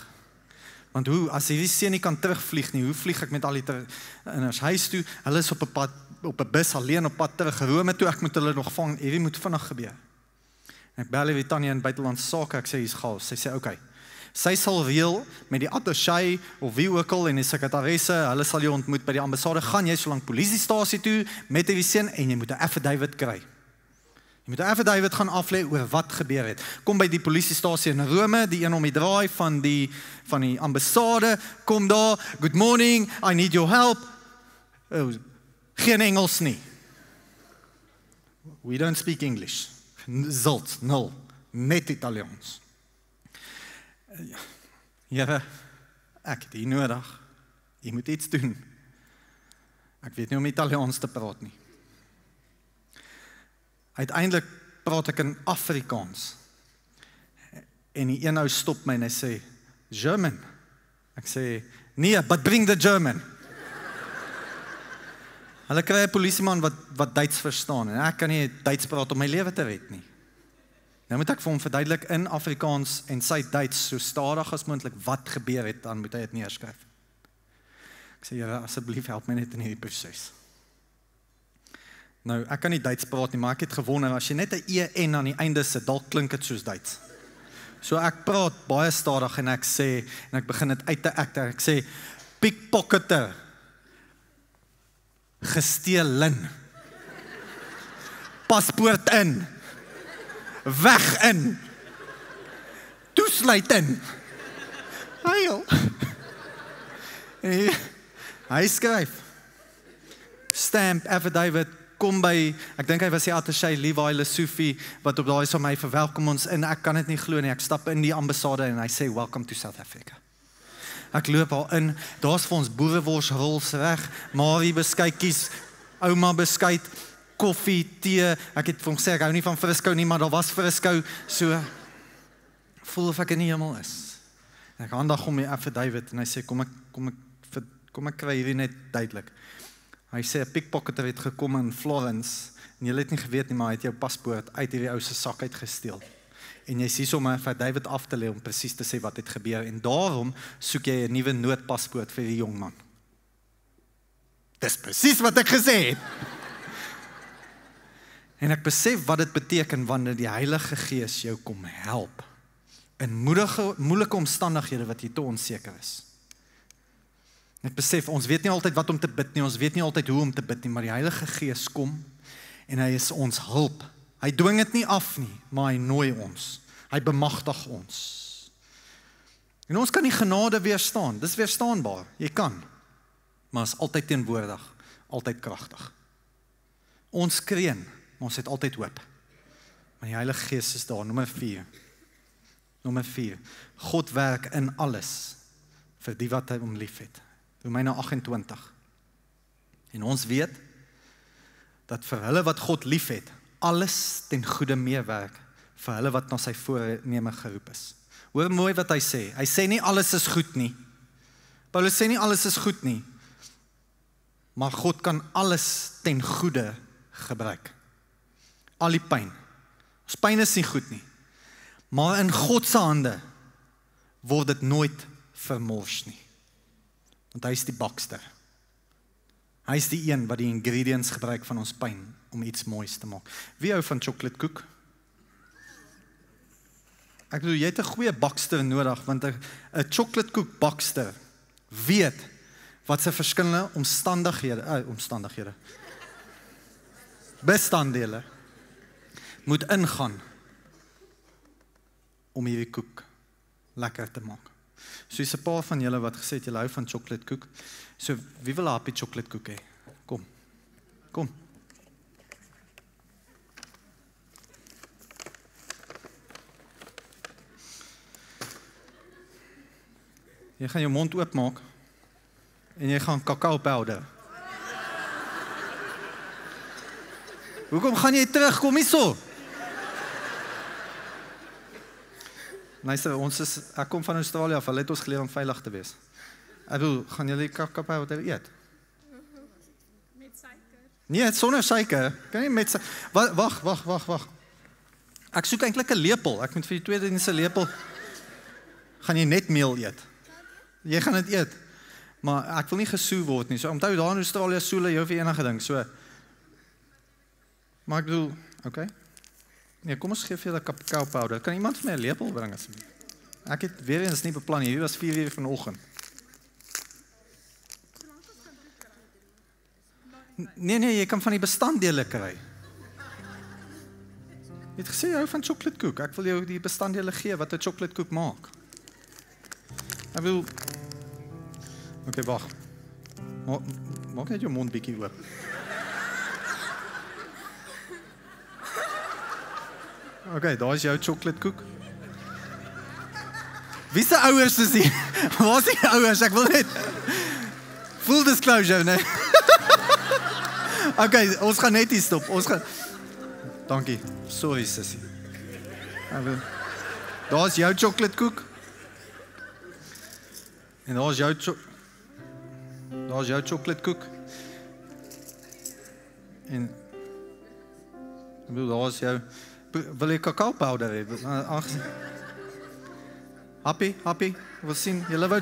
Want as hierdie seun nie kan terugvlieg nie, hoe vlieg ek met al die in huis toe? Hulle is op 'n bus alleen op pad terug Rome toe, ek moet hulle nog vang, hierdie moet vinnig gebeur. En ek bel die Tanya in buitelandse sake, ek sê hier's chaos. Sy sê okay. Sy sal reël met die attaché of wie ook al en die sekretaresse, hulle sal jou ontmoet by die ambassade, gaan jy solank polisiestasie toe met hierdie seun en jy moet 'n affidavit kry. Jy moet 'n affidavit gaan aflê oor wat gebeur het. Kom by die polisiestasie in Rome, die een om die draai van die ambassade, kom daar, good morning, I need your help. Oh, geen Engels nie. We don't speak English. Zult, nul, net Italiaans. Here, ek het hier nodig. Jy moet iets doen. Ek weet nie om Italiaans te praat nie. Uiteindelik praat ek in Afrikaans. En die een ou stop my en hy sê, German. Ek sê, nee, but bring the German. Hulle kry 'n polisieman wat Duits verstaan en ek kan nie Duits praat om my lewe te red nie. Nou moet ek vir hom verduidelik in Afrikaans en sy Duits so stadig as moontlik wat gebeur het, dan moet hy dit neerskryf. Ek sê, Here, asseblief help my net in hierdie proses. Nou, ek kan nie Duits praat nie, maar ek het gewonder, as jy net 'n EN aan die einde sit, dalk klink dit soos Duits. So ek praat baie stadig en ek sê, en ek begin dit uit te acte, ek sê, pickpocketer, gesteel in, paspoort in, weg in, toesluit in, huil. Hy skryf, stamp, affidavit, kom by, ek dink hy was die attaché Levi Lesoufi, wat op daai is om my verwelkom ons in, ek kan dit nie glo nie, ek stap in die ambassade en hy sê, welcome to South Africa. Ek loop al in, daar's vir ons boereworsrols reg, Marie beskuitjies, ouma beskuit, koffie, tee, ek het vir hom gesê, ek hou nie van Frisco nie, maar daar was Frisco, so, voel of ek in die hemel is. En ek handig om die affidavit, en hy sê, kom ek kry hierdie net duidelik. Hy sê, 'n pickpocketer het gekom in Florence, en jy het nie geweet nie, maar hy het jou paspoort uit hierdie ou se sak uitgesteel. En jy sê om 'n affidavit af te lê om presies te sê wat het gebeur, en daarom soek jy 'n nuwe noodpaspoort vir die jong man. Dis presies wat ek gesê het. En ek besef wat dit beteken wanneer die Heilige Gees jou kom help in moeilike omstandighede wat jy te onseker is. Ek besef, ons weet nie altyd wat om te bid nie, ons weet nie altyd hoe om te bid nie, maar die Heilige Gees kom en hy is ons hulp. Hy dwing dit nie af nie, maar hy nooi ons. Hy bemagtig ons. En ons kan die genade weerstaan, dis weerstaanbaar, jy kan, maar is altyd teenwoordig, altyd kragtig. Ons kreun, maar ons het altyd hoop. Maar die Heilige Gees is daar, nommer 4. Nommer 4, God werk in alles vir die wat hy hom liefhet. Romeine 28. En ons weet dat vir hulle wat God liefhet, alles ten goeie meewerk vir hulle wat na sy voorneme geroep is. Hoor mooi wat hy sê. Hy sê nie alles is goed nie. Paulus sê nie alles is goed nie. Maar God kan alles ten goeie gebruik. Al die pyn. Ons pyn is nie goed nie. Maar in God se hande word dit nooit vermors nie. Want hy is die bakster. Hy is die een wat die ingredients gebruik van ons pyn om iets moois te maak. Wie hou van chocoladekoek? Ek bedoel, jy het 'n goeie bakster nodig, want 'n chocoladekoek bakster weet wat se verskillende bestanddele moet ingaan om hierdie koek lekker te maak. So is 'n paar van julle wat gesê het julle hou van chocoladekoek. So wie wil 'n happy chocoladekoek hê? Kom. Jy gaan jou mond oopmaak en jy gaan kakao powder. Hoekom gaan jy terug? Kom hierso. Luister, ek kom van Australië af, hulle het ons geleer om veilig te wees. Ek bedoel, gaan julle kakao powder eet? Nee, sonder suiker. Kan nie met wag. Ek soek eintlik 'n lepel. Ek moet vir die tweede dienste lepel. Gaan jy net meel eet? Jy gaan dit eet. Maar ek wil nie gesoe word nie. So onthou daar in Australië soele jou vir enige ding. So. Maar ek bedoel, okay. Nee, kom ons gee vir julle kakao powder. Kan iemand vir my 'n lepel bring asseblief? Ek het weer eens nie beplan nie. Hier was 4 uur vanoggend. Nee, jy kan van die bestanddele kry. Jy het gesê jy hou van chocoladekoek. Ek wil jou die bestanddele gee wat 'n chocoladekoek maak. Ek wil okay, wag. Maak net jou mond bietjie oop. Okay, daar is jou chocoladekoek. Wie se ouers is die? Waar is die ouers? Ek wil net full disclosure, nee. Okay, ons gaan net hier stop. Dankie. Sorry, sissie. Daar is jou chocoladekoek. En daar is jou chocoladekoek. En ek bedoel, daar is jou wil jy kakao powder hê? Happy. Wil sien, julle wou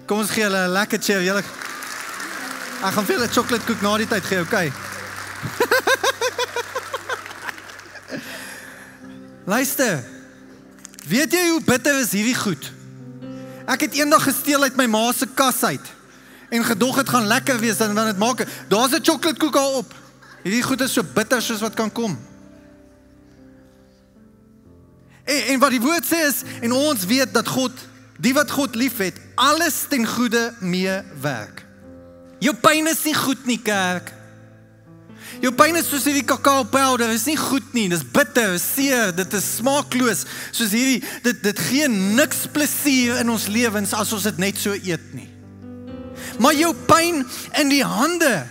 kom ons gee julle 'n lekker cheer, julle. Ek gaan vir julle chocoladekoek na die tyd gee, okay? Luister. Weet jy hoe bitter is hierdie goed? Ek het eendag gesteel uit my ma se kas uit en gedog het gaan lekker wees en dan dit maak. Daar's 'n chocoladekoek al op. Hierdie goed is so bitter soos wat kan kom. En wat die woord sê is, en ons weet dat God, die wat God liefhet, alles ten goeie meewerk. Jou pyn is nie goed nie, kerk. Jou pyn is soos hierdie kakao powder, is nie goed nie, dis bitter, seer, dit is smaakloos, soos hierdie, dit gee niks plesier in ons lewens as ons dit net so eet nie. Maar jou pyn in die hande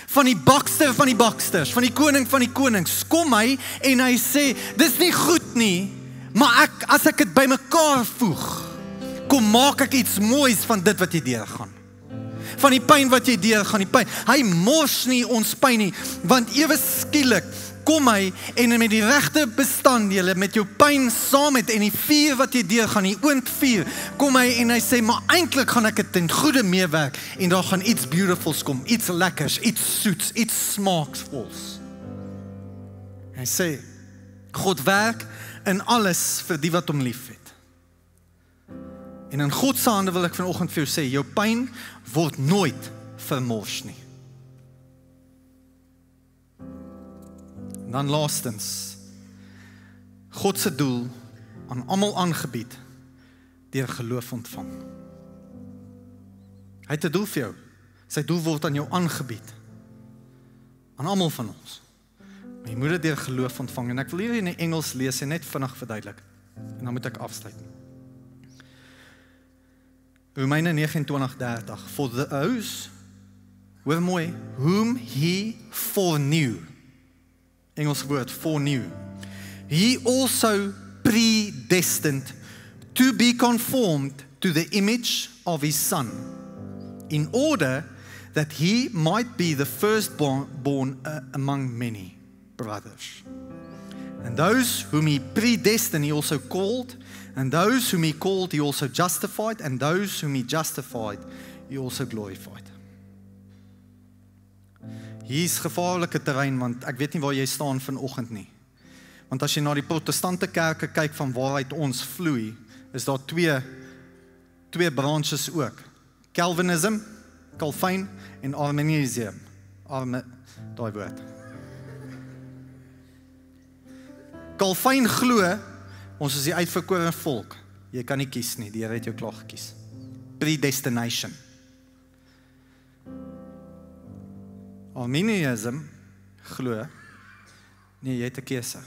van die bakster van die baksters, van die koning van die konings, kom hy en hy sê, dis nie goed nie, maar as ek dit bymekaar voeg, kom maak ek iets moois van dit wat jy deurgaan. Van die pyn wat jy deurgaan, die pyn. Hy mors nie ons pyn nie, want ewe skielik kom hy en met die regte bestanddele, met jou pyn saam met en die vuur wat jy deurgaan, die oondvuur, kom hy en hy sê, maar eintlik gaan ek dit ten goeie meewerk en daar gaan iets beautifuls kom, iets lekkers, iets soets, iets smaaksvols. Hy sê, God werk in alles vir die wat hom liefhet. En in God se hande wil ek vanoggend vir jou sê, jou pyn word nooit vermors nie. Dan laastens, God se doel aan almal aangebied deur geloof ontvang. Hy het 'n doel vir jou. Sy doel word aan jou aangebied. Aan almal van ons. Maar jy moet dit deur geloof ontvang en ek wil hier in die Engels lees en net vinnig verduidelik. En dan moet ek afsluit. Romeine 29:30 For those, hoor mooi, whom he foreknew. Engels woord, foreknew. He also predestined to be conformed to the image of his son, in order that he might be the firstborn among many brothers. And those whom he predestined, he also called. And those whom he called, he also justified. And those whom he justified, he also glorified. Hier is gevaarlike terrein, want ek weet nie waar jy staan vanoggend nie. Want as jy na die protestante kerke kyk van waaruit ons vloei, is daar twee branches ook. Calvinism, Calvin en Arminianism. Daai woord. Calvin glo, ons is die uitverkore volk. Jy kan nie kies nie, die Here het jou klaar gekies. Predestination. Arminianism glo, nee, jy het 'n keuse.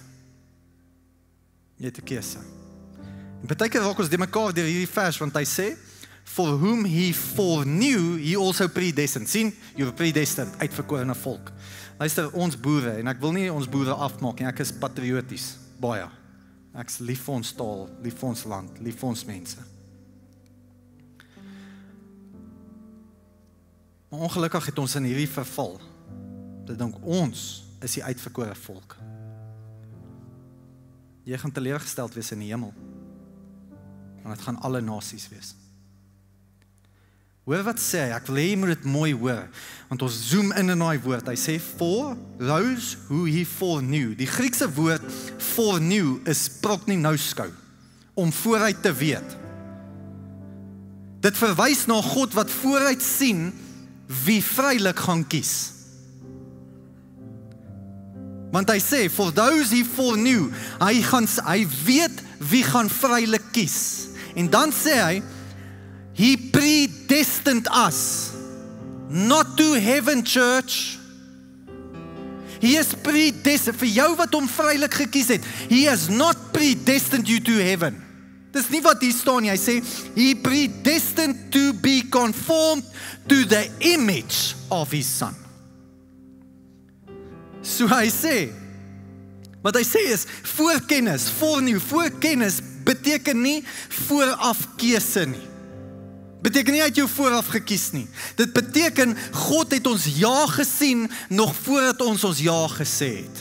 Jy het 'n keuse. En partykeer raak ons die mekaar deur hierdie vers, want hy sê, for whom he foreknew, he also predestined. Sien, you're predestined, uitverkorene volk. Luister, ons boere, en ek wil nie ons boere afmaak nie, ek is patrioties, baie. Ek is lief vir ons taal, lief vir ons land, lief vir ons mense. Maar ongelukkig het ons in hierdie verval, Hulle dink ons is die uitverkore volk. Jy gaan teleurgesteld wees in die hemel. Want dit gaan alle nasies wees. Hoor wat sê hy, ek wil hê jy moet dit mooi hoor, want ons zoom in daai woord, hy sê, for those who he foreknew. Die Griekse woord foreknew is prognoskou, om vooruit te weet. Dit verwys na God wat vooruit sien, wie vrylik gaan kies. Want hy sê, for those he foreknew, hy weet wie gaan vrylik kies. En dan sê hy, he predestined us, not to heaven, church. He is predestined, vir jou wat hom vrylik gekies het, he has not predestined you to heaven. Dis nie wat hier staan nie, hy sê, he predestined to be conformed to the image of his son. So hy sê, wat hy sê is, voorkennis, foreknew, voorkennis beteken nie vooraf keuse nie. Beteken nie hy het jou vooraf gekies nie. Dit beteken, God het ons ja gesien, nog voordat ons ja gesê het.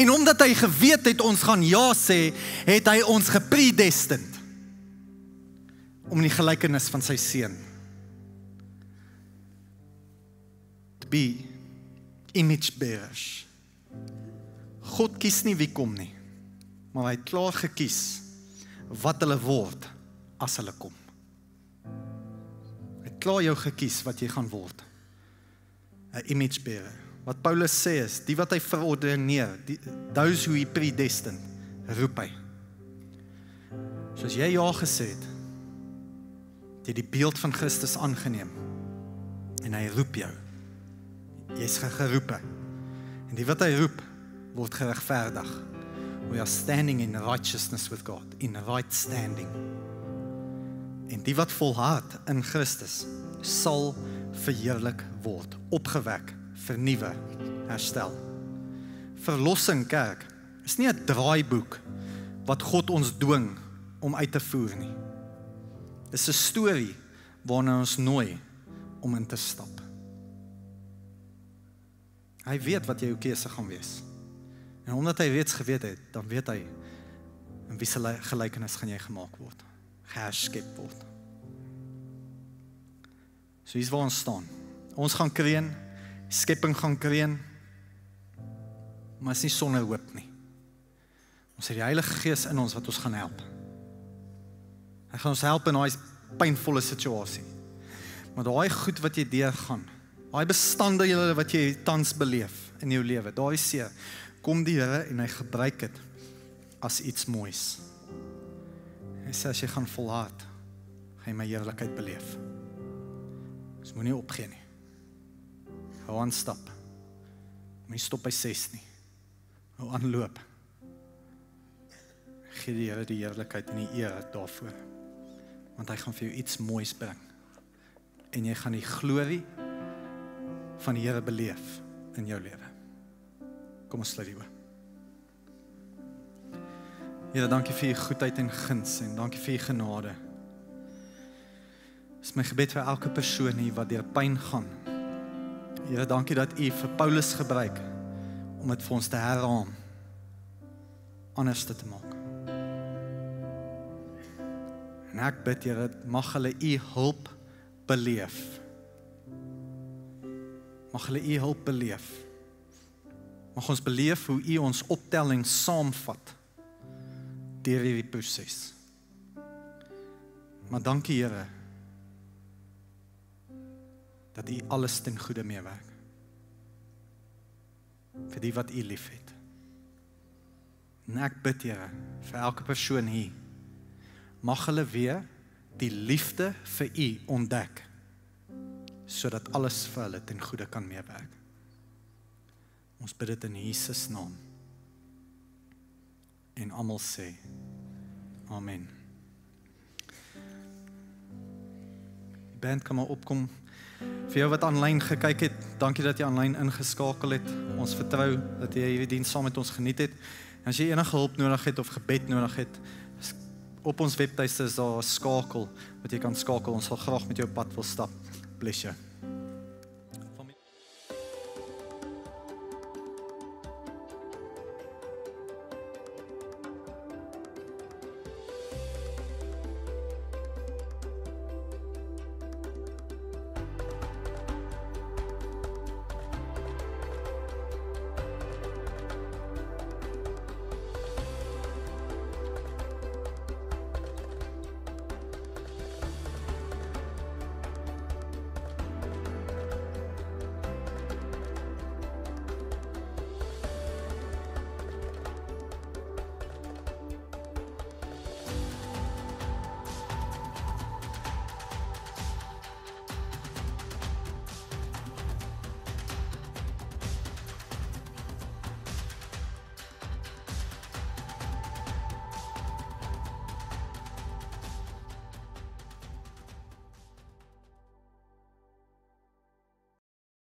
En omdat hy geweet het, ons gaan ja sê, het hy ons gepredestined, om die gelykenis van sy seun, to be image bearers. God kies nie wie kom nie, maar hy het klaar gekies, wat hulle word, as hulle kom. Klaar jou gekies wat jy gaan word. 'n image bearer. Wat Paulus sê is, die wat hy verordeneer, those who he predestined, roep hy. Soos jy ja gesê het, jy die beeld van Christus aangeneem, en hy roep jou. Jy is geroepe. En die wat hy roep, word geregverdig. We are standing in righteousness with God, in right standing. En die wat volhard in Christus sal verheerlik word, opgewek, vernuwe, herstel. Verlossing, kerk, is nie 'n draaiboek wat God ons dwing om uit te voer nie. Dis 'n storie waarna ons nooi om in te stap. Hy weet wat jou keuse gaan wees. En omdat hy reeds geweet het, dan weet hy in wie se gelykenis gaan jy gemaak word. Herskep word. So hier is waar ons staan. Ons gaan kreën, skepping gaan kreën, maar is nie sonder hoop nie. Ons het die Heilige Gees in ons wat ons gaan help. Hy gaan ons help in daai pynvolle situasie. Maar daai goed wat jy deurgaan, daai bestanddele wat jy tans beleef in jou lewe, daai seer, kom die Here en hy gebruik dit as iets moois. Hy sê, as jy gaan volhard, gaan jy my heerlikheid beleef. Dus moet nie opgee nie. Hou aan stap. Moet nie stop by 6 nie. Hou aan loop. Gee die Here die heerlikheid en die eer daarvoor. Want hy gaan vir jou iets moois bring. En jy gaan die glorie van die Here beleef in jou lewe. Kom ons sluit die oë. Here, dankie vir u goedheid en guns en dankie vir u genade. Dis my gebed vir elke persoon hier wat deur pyn gaan. Here, dankie dat u vir Paulus gebruik om dit vir ons te herraam, anders te maak. En ek bid, Here, mag hulle u hulp beleef. Mag hulle u hulp beleef. Mag ons beleef hoe u ons optelling saamvat deur hierdie proses. Maar dankie, Here, dat u alles ten goeie meewerk. Vir die wat u lief het. En ek bid, Here, vir elke persoon hier, mag hulle weer die liefde vir u ontdek, sodat alles vir hulle ten goeie kan meewerk. Ons bid dit in Jesus naam. En almal sê, amen. Die band kan maar opkom. Vir jou wat aanlyn gekyk het, dankie dat jy aanlyn ingeskakel het. Ons vertrou dat jy hierdie diens saam met ons geniet het. En as jy enige hulp nodig het of gebed nodig het, op ons webtuiste is daar 'n skakel wat jy kan skakel. Ons sal graag met jou pad wil stap. Bless you.